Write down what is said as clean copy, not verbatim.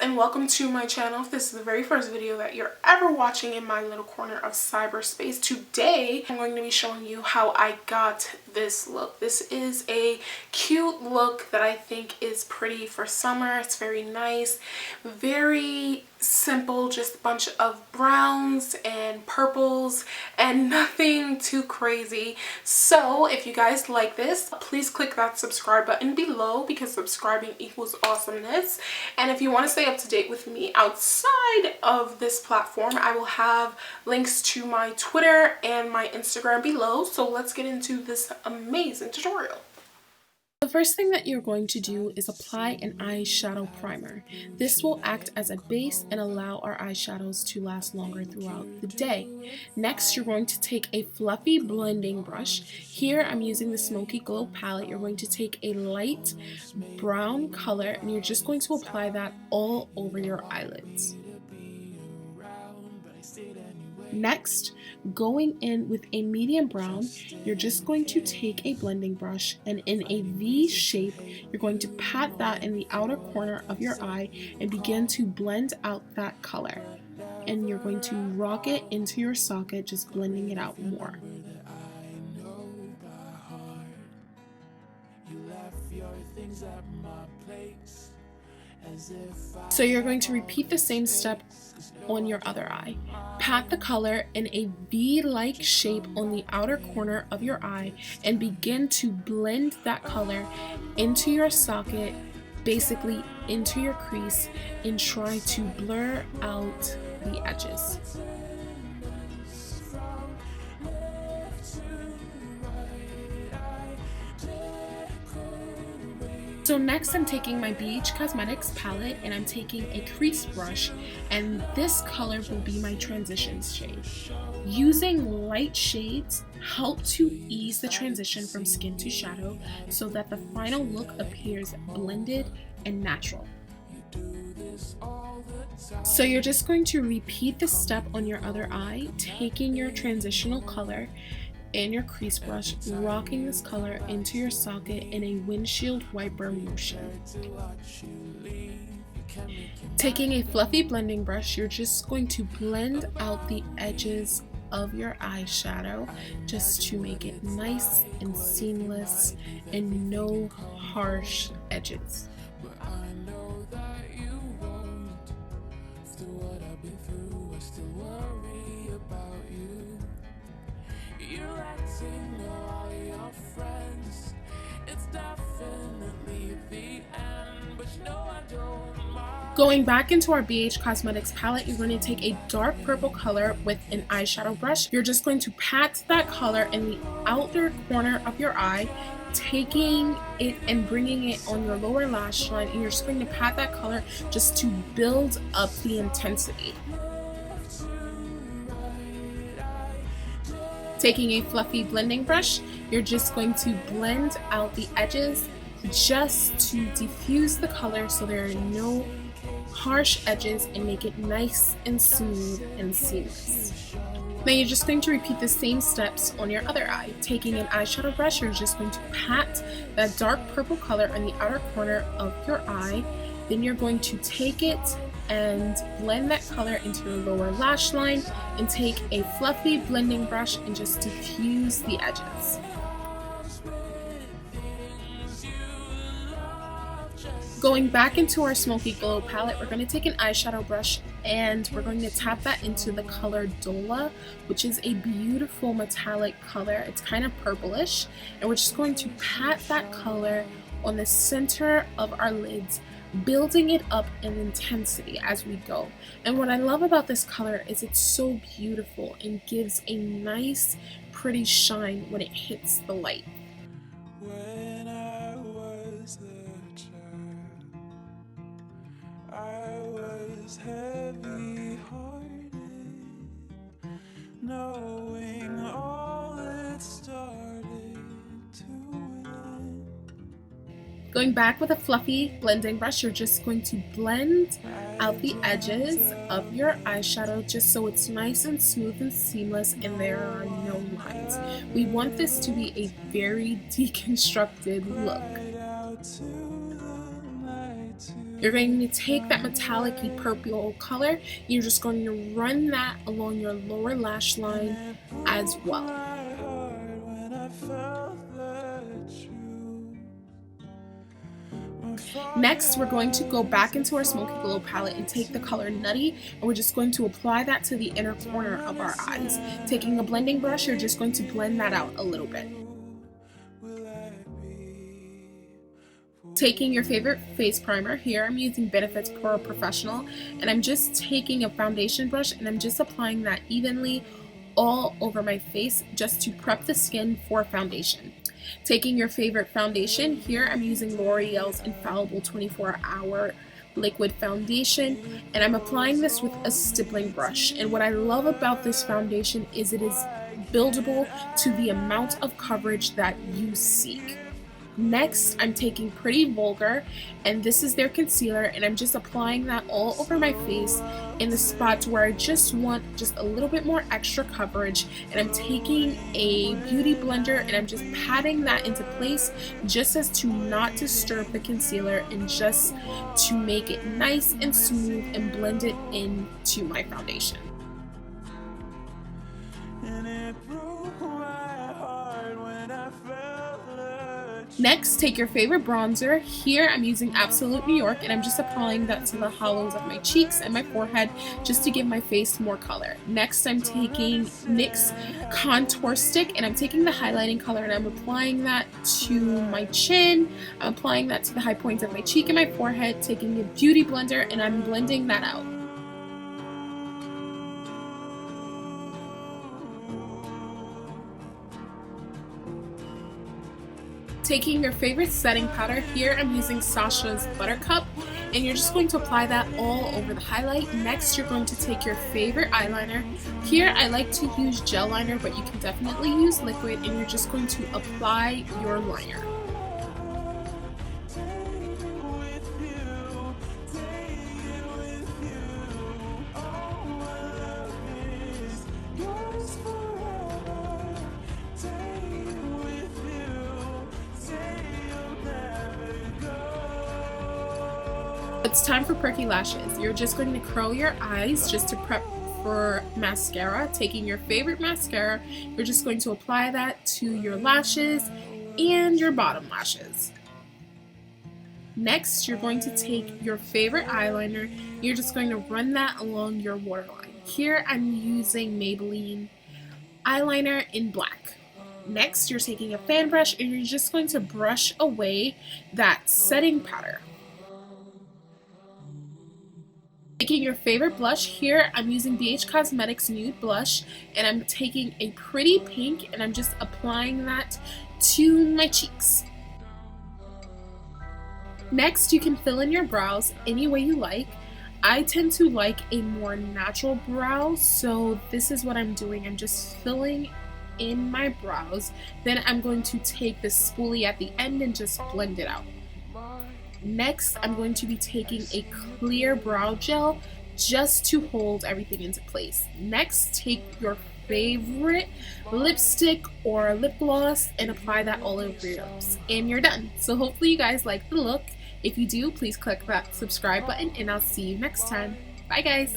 and welcome to my channel. If this is the very first video that you're ever watching in my little corner of cyberspace, today I'm going to be showing you how I got this look. This is a cute look that I think is pretty for summer. It's very nice, very simple, just a bunch of browns and purples and nothing too crazy. So if you guys like this, please click that subscribe button below because subscribing equals awesomeness. And if you want to stay up to date with me outside of this platform, I will have links to my Twitter and my Instagram below. So let's get into this amazing tutorial. The first thing that you're going to do is apply an eyeshadow primer. This will act as a base and allow our eyeshadows to last longer throughout the day. Next, you're going to take a fluffy blending brush. Here I'm using the Smoky Glow palette. You're going to take a light brown color and you're just going to apply that all over your eyelids. Next, going in with a medium brown, you're just going to take a blending brush and in a V shape, you're going to pat that in the outer corner of your eye and begin to blend out that color. And you're going to rock it into your socket, just blending it out more. So you're going to repeat the same step on your other eye. Pat the color in a V-like shape on the outer corner of your eye and begin to blend that color into your socket, basically into your crease, and try to blur out the edges. So next I'm taking my BH Cosmetics palette and I'm taking a crease brush, and this color will be my transition shade. Using light shades help to ease the transition from skin to shadow so that the final look appears blended and natural. So you're just going to repeat the step on your other eye, taking your transitional color and your crease brush, rocking this color into your socket in a windshield wiper motion. Taking a fluffy blending brush, you're just going to blend out the edges of your eyeshadow just to make it nice and seamless and no harsh edges. Going back into our BH Cosmetics palette, you're going to take a dark purple color with an eyeshadow brush. You're just going to pat that color in the outer corner of your eye, taking it and bringing it on your lower lash line, and you're just going to pat that color just to build up the intensity. Taking a fluffy blending brush, you're just going to blend out the edges just to diffuse the color so there are no harsh edges and make it nice and smooth and seamless. Then you're just going to repeat the same steps on your other eye. Taking an eyeshadow brush, you're just going to pat that dark purple color on the outer corner of your eye. Then you're going to take it and blend that color into your lower lash line and take a fluffy blending brush and just diffuse the edges. Going back into our Smoky Glow palette, we're going to take an eyeshadow brush and we're going to tap that into the color Dola, which is a beautiful metallic color. It's kind of purplish, and we're just going to pat that color on the center of our lids, building it up in intensity as we go. And what I love about this color is it's so beautiful and gives a nice, pretty shine when it hits the light. When I was a child, I was heavy-hearted, knowing all it started to end. Going back with a fluffy blending brush, you're just going to blend out the edges of your eyeshadow just so it's nice and smooth and seamless and there are no lines. We want this to be a very deconstructed look. Right out to the night You're going to take that metallic-y purple color, you're just going to run that along your lower lash line as well. Next, we're going to go back into our Smoky Glow palette and take the color Nutty, and we're just going to apply that to the inner corner of our eyes. Taking a blending brush, you're just going to blend that out a little bit. Taking your favorite face primer, here I'm using Benefits Pro Professional, and I'm just taking a foundation brush and I'm just applying that evenly all over my face just to prep the skin for foundation. Taking your favorite foundation, here I'm using L'Oreal's Infallible 24-Hour Liquid Foundation, and I'm applying this with a stippling brush. And what I love about this foundation is it is buildable to the amount of coverage that you seek. Next, I'm taking Pretty Vulgar, and this is their concealer, and I'm just applying that all over my face in the spots where I just want just a little bit more extra coverage. And I'm taking a beauty blender and I'm just patting that into place just as to not disturb the concealer and just to make it nice and smooth and blend it into my foundation. Next, take your favorite bronzer. Here I'm using Absolute New York, and I'm just applying that to the hollows of my cheeks and my forehead just to give my face more color. Next, I'm taking NYX Contour Stick, and I'm taking the highlighting color and I'm applying that to my chin. I'm applying that to the high points of my cheek and my forehead, taking a beauty blender and I'm blending that out. Taking your favorite setting powder, here I'm using Sasha's Buttercup, and you're just going to apply that all over the highlight. Next, you're going to take your favorite eyeliner. Here I like to use gel liner, but you can definitely use liquid, and you're just going to apply your liner. It's time for perky lashes. You're just going to curl your eyes just to prep for mascara. Taking your favorite mascara, you're just going to apply that to your lashes and your bottom lashes. Next, you're going to take your favorite eyeliner. You're just going to run that along your waterline. Here I'm using Maybelline eyeliner in black. Next, you're taking a fan brush and you're just going to brush away that setting powder. Taking your favorite blush, here I'm using BH Cosmetics Nude Blush, and I'm taking a pretty pink and I'm just applying that to my cheeks. Next, you can fill in your brows any way you like. I tend to like a more natural brow, so this is what I'm doing. I'm just filling in my brows. Then I'm going to take the spoolie at the end and just blend it out. Next, I'm going to be taking a clear brow gel just to hold everything into place. Next, take your favorite lipstick or lip gloss and apply that all over your lips. And you're done. So hopefully you guys like the look. If you do, please click that subscribe button and I'll see you next time. Bye guys!